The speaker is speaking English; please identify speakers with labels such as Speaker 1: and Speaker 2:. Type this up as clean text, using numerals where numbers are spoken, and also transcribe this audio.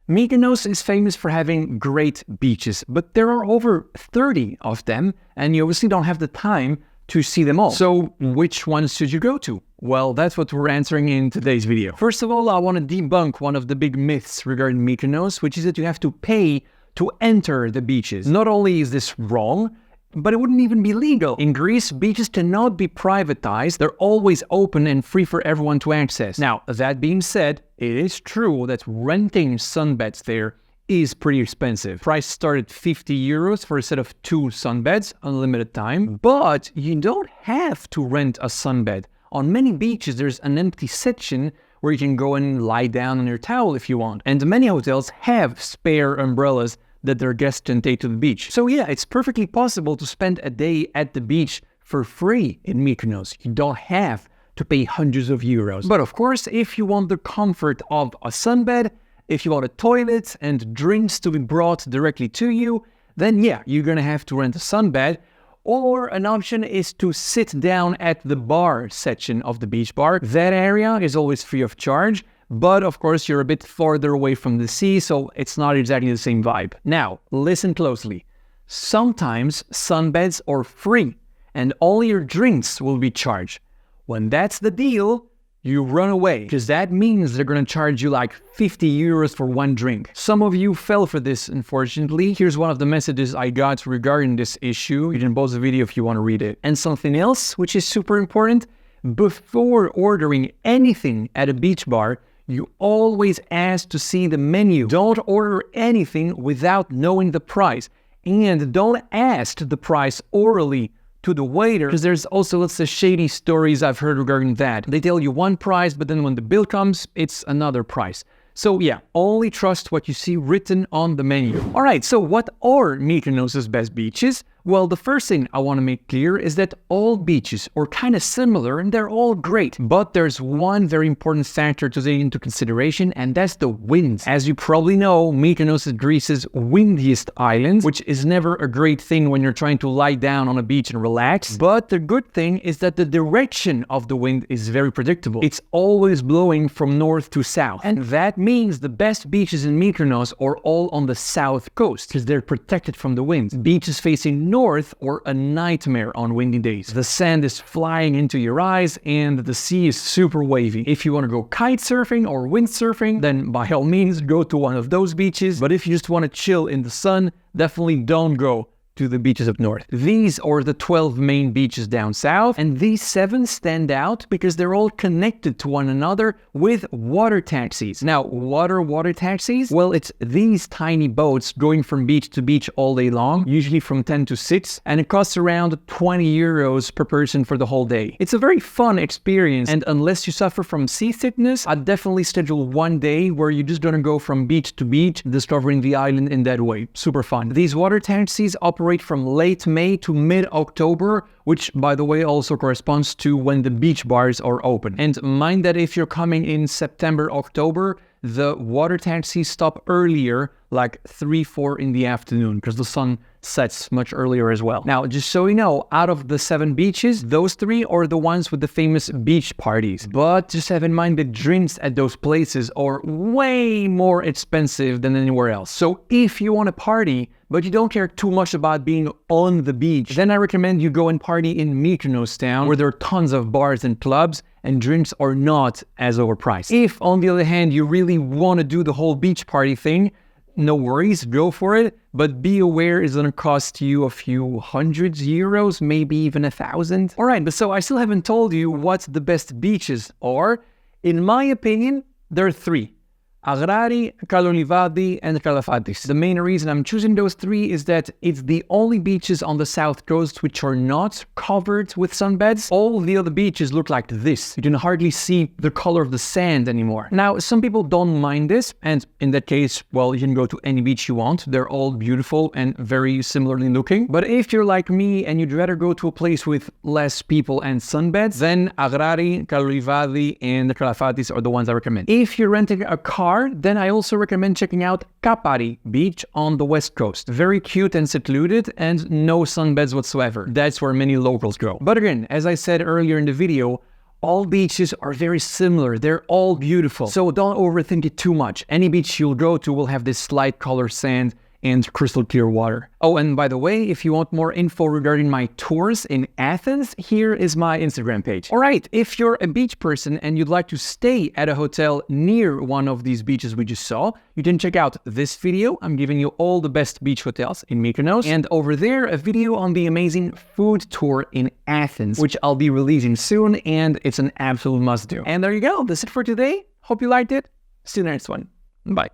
Speaker 1: Mykonos is famous for having great beaches, but there are over 30 of them, and you obviously don't have the time to see them all. So which ones should you go to? Well, that's what we're answering in today's video. First of all, I want to debunk one of the big myths regarding Mykonos, which is that you have to pay to enter the beaches. Not only is this wrong, but it wouldn't even be legal. In Greece, beaches cannot be privatized. They're always open and free for everyone to access. Now, that being said, it is true that renting sunbeds there is pretty expensive. Price start at 50 euros for a set of 2 sunbeds, unlimited time. But you don't have to rent a sunbed. On many beaches, there's an empty section where you can go and lie down on your towel if you want. And many hotels have spare umbrellas that their guests can take to the beach. So yeah, it's perfectly possible to spend a day at the beach for free in Mykonos. You don't have to pay hundreds of euros. But of course, if you want the comfort of a sunbed, if you want a toilet and drinks to be brought directly to you, then yeah, you're gonna have to rent a sunbed. Or an option is to sit down at the bar section of the beach bar. That area is always free of charge, but of course you're a bit farther away from the sea, so it's not exactly the same vibe. Now, listen closely. Sometimes sunbeds are free and only your drinks will be charged. When that's the deal, you run away, because that means they're gonna charge you like 50 euros for one drink. Some of you fell for this, unfortunately. Here's one of the messages I got regarding this issue. You can pause the video if you want to read it. And something else, which is super important, before ordering anything at a beach bar, you always ask to see the menu. Don't order anything without knowing the price. And don't ask the price orally to the waiter, because there's also lots of shady stories I've heard regarding that. They tell you one price, but then when the bill comes, it's another price. So yeah, only trust what you see written on the menu. Alright, so what are Mykonos' best beaches? Well, the first thing I want to make clear is that all beaches are kind of similar and they're all great. But there's one very important factor to take into consideration, and that's the wind. As you probably know, Mykonos is Greece's windiest island, which is never a great thing when you're trying to lie down on a beach and relax. But the good thing is that the direction of the wind is very predictable. It's always blowing from north to south. And that means the best beaches in Mykonos are all on the south coast, because they're protected from the wind. Beaches facing north or a nightmare on windy days. The sand is flying into your eyes and the sea is super wavy. If you want to go kite surfing or windsurfing, then by all means go to one of those beaches. But if you just want to chill in the sun, definitely don't go to the beaches up north. These are the 12 main beaches down south, and these 7 stand out because they're all connected to one another with water taxis. Now, what are water taxis? Well, it's these tiny boats going from beach to beach all day long, usually from 10 to 6, and it costs around 20 euros per person for the whole day. It's a very fun experience, and unless you suffer from seasickness, I'd definitely schedule one day where you're just gonna go from beach to beach, discovering the island in that way. Super fun. These water taxis operate from late May to mid-October, which, by the way, also corresponds to when the beach bars are open. And mind that if you're coming in September, October, the water taxis stop earlier, like 3, 4 in the afternoon, because the sun sets much earlier as well. Now, just so you know, out of the 7 beaches, those 3 are the ones with the famous beach parties. But just have in mind that drinks at those places are way more expensive than anywhere else. So if you want to party, but you don't care too much about being on the beach, then I recommend you go and party in Mykonos town, where there are tons of bars and clubs, and drinks are not as overpriced. If, on the other hand, you really want to do the whole beach party thing, no worries, go for it, but be aware it's gonna cost you a few hundreds euros, maybe even 1,000. Alright, but so I still haven't told you what the best beaches are. In my opinion, there are 3. Agrari, Kalolivadi, and Kalafatis. The main reason I'm choosing those 3 is that it's the only beaches on the south coast which are not covered with sunbeds. All the other beaches look like this. You can hardly see the color of the sand anymore. Now, some people don't mind this, and in that case, well, you can go to any beach you want. They're all beautiful and very similarly looking. But if you're like me and you'd rather go to a place with less people and sunbeds, then Agrari, Kalolivadi, and Kalafatis are the ones I recommend. If you're renting a car, then I also recommend checking out Kapari Beach on the west coast. Very cute and secluded, and no sunbeds whatsoever. That's where many locals go. But again, as I said earlier in the video, All beaches are very similar. They're all beautiful. So don't overthink it too much. Any beach you'll go to will have this slight color sand and crystal clear water. Oh, and by the way, if you want more info regarding my tours in Athens, here is my Instagram page. All right, if you're a beach person and you'd like to stay at a hotel near one of these beaches we just saw, you can check out this video. I'm giving you all the best beach hotels in Mykonos. And over there, a video on the amazing food tour in Athens, which I'll be releasing soon, and it's an absolute must do. And there you go. That's it for today. Hope you liked it. See you in the next one. Bye.